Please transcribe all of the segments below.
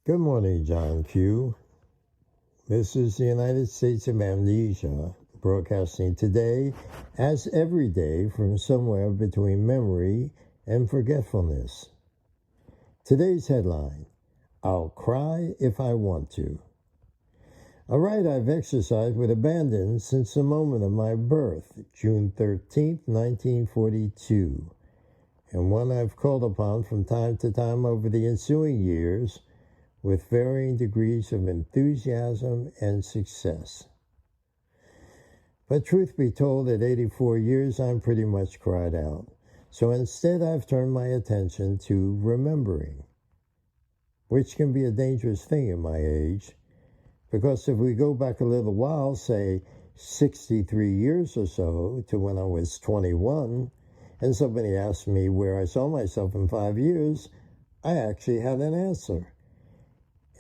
Good morning, John Q. This is the United States of Amnesia, broadcasting today, as every day, from somewhere between memory and forgetfulness. Today's headline: I'll cry if I want to. A right I've exercised with abandon since the moment of my birth, June 13th, 1942, and one I've called upon from time to time over the ensuing years with varying degrees of enthusiasm and success. But truth be told, at 84 years, I'm pretty much cried out. So instead, I've turned my attention to remembering, which can be a dangerous thing at my age, because if we go back a little while, say 63 years or so, to when I was 21, and somebody asked me where I saw myself in 5 years, I actually had an answer.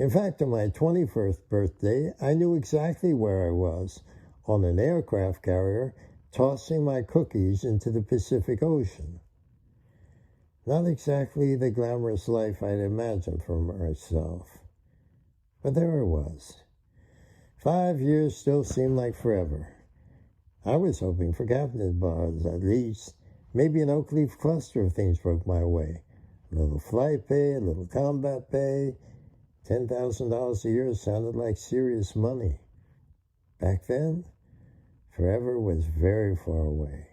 In fact, on my 21st birthday, I knew exactly where I was, on an aircraft carrier, tossing my cookies into the Pacific Ocean. Not exactly the glamorous life I'd imagined for myself, but there I was. 5 years still seemed like forever. I was hoping for captain's bars, at least. Maybe an oak leaf cluster of things broke my way. A little flight pay, a little combat pay. $10,000 a year sounded like serious money. Back then, forever was very far away.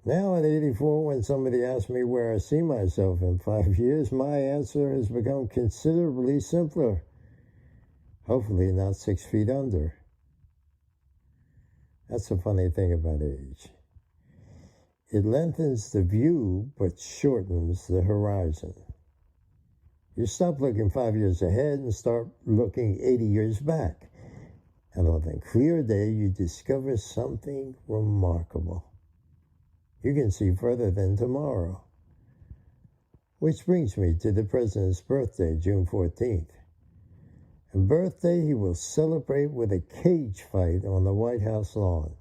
Now at 84, when somebody asks me where I see myself in 5 years, my answer has become considerably simpler. Hopefully not 6 feet under. That's the funny thing about age. It lengthens the view, but shortens the horizon. You stop looking 5 years ahead and start looking 80 years back. And on a clear day, you discover something remarkable. You can see further than tomorrow. Which brings me to the president's birthday, June 14th. And birthday he will celebrate with a cage fight on the White House lawn.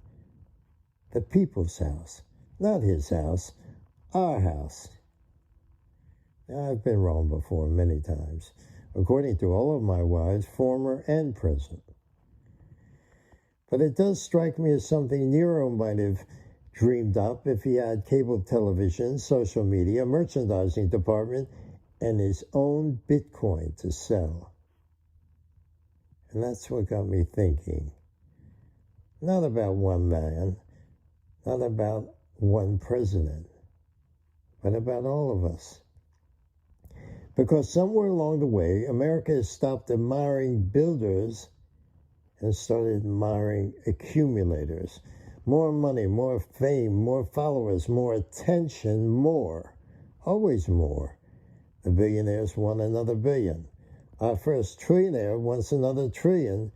The people's house. Not his house, our house. Now, I've been wrong before many times, according to all of my wives, former and present. But it does strike me as something Nero might have dreamed up if he had cable television, social media, merchandising department, and his own Bitcoin to sell. And that's what got me thinking. Not about one man, not about one president, but about all of us. Because somewhere along the way, America has stopped admiring builders and started admiring accumulators. More money, more fame, more followers, more attention, more. Always more. The billionaires want another billion. Our first trillionaire wants another trillion.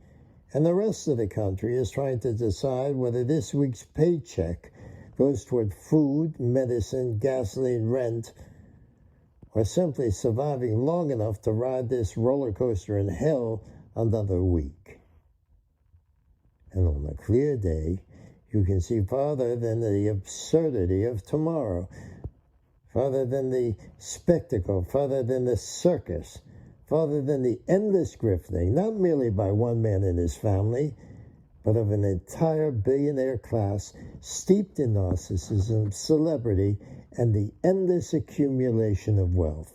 And the rest of the country is trying to decide whether this week's paycheck goes toward food, medicine, gasoline, rent, or simply surviving long enough to ride this roller coaster in hell another week. And on a clear day, you can see farther than the absurdity of tomorrow, farther than the spectacle, farther than the circus, farther than the endless grifting, not merely by one man and his family, but of an entire billionaire class steeped in narcissism, celebrity, and the endless accumulation of wealth.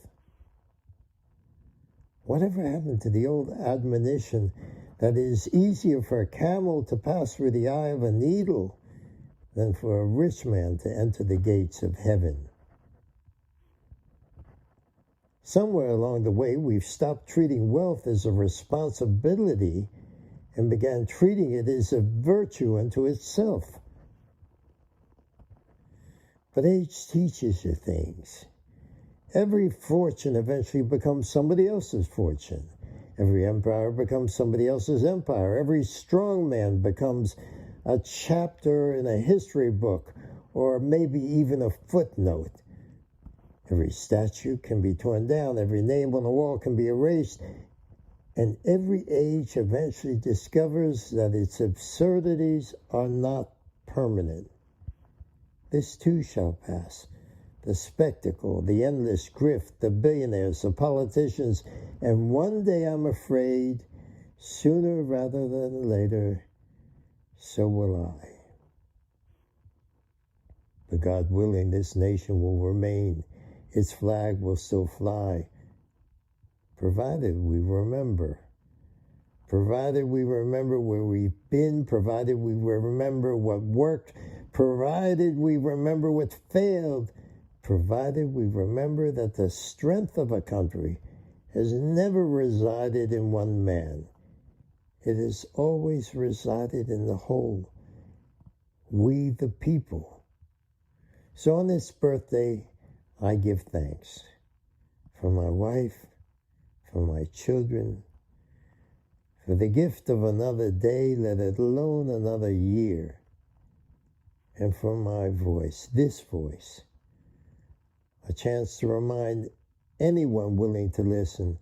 Whatever happened to the old admonition that it is easier for a camel to pass through the eye of a needle than for a rich man to enter the gates of heaven? Somewhere along the way, we've stopped treating wealth as a responsibility and began treating it as a virtue unto itself. But age teaches you things. Every fortune eventually becomes somebody else's fortune. Every empire becomes somebody else's empire. Every strong man becomes a chapter in a history book, or maybe even a footnote. Every statue can be torn down. Every name on the wall can be erased. And every age eventually discovers that its absurdities are not permanent. This too shall pass. the spectacle, the endless grift, the billionaires, the politicians, and one day I'm afraid, sooner rather than later, so will I. But God willing, this nation will remain. Its flag will still fly, provided we remember. Provided we remember where we've been, provided we remember what worked, provided we remember what failed, provided we remember that the strength of a country has never resided in one man. It has always resided in the whole, we the people. So on this birthday, I give thanks for my wife, for my children, for the gift of another day, let alone another year, and for my voice, this voice, a chance to remind anyone willing to listen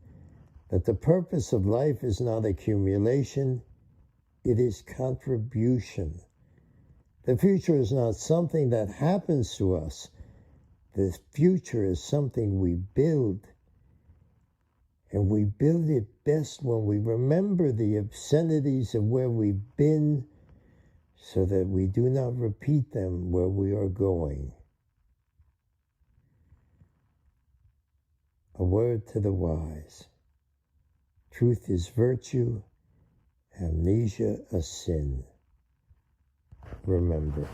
that the purpose of life is not accumulation, it is contribution. The future is not something that happens to us. The future is something we build. And we build it best when we remember the obscenities of where we've been so that we do not repeat them where we are going. A word to the wise. Truth is virtue, amnesia a sin. Remember.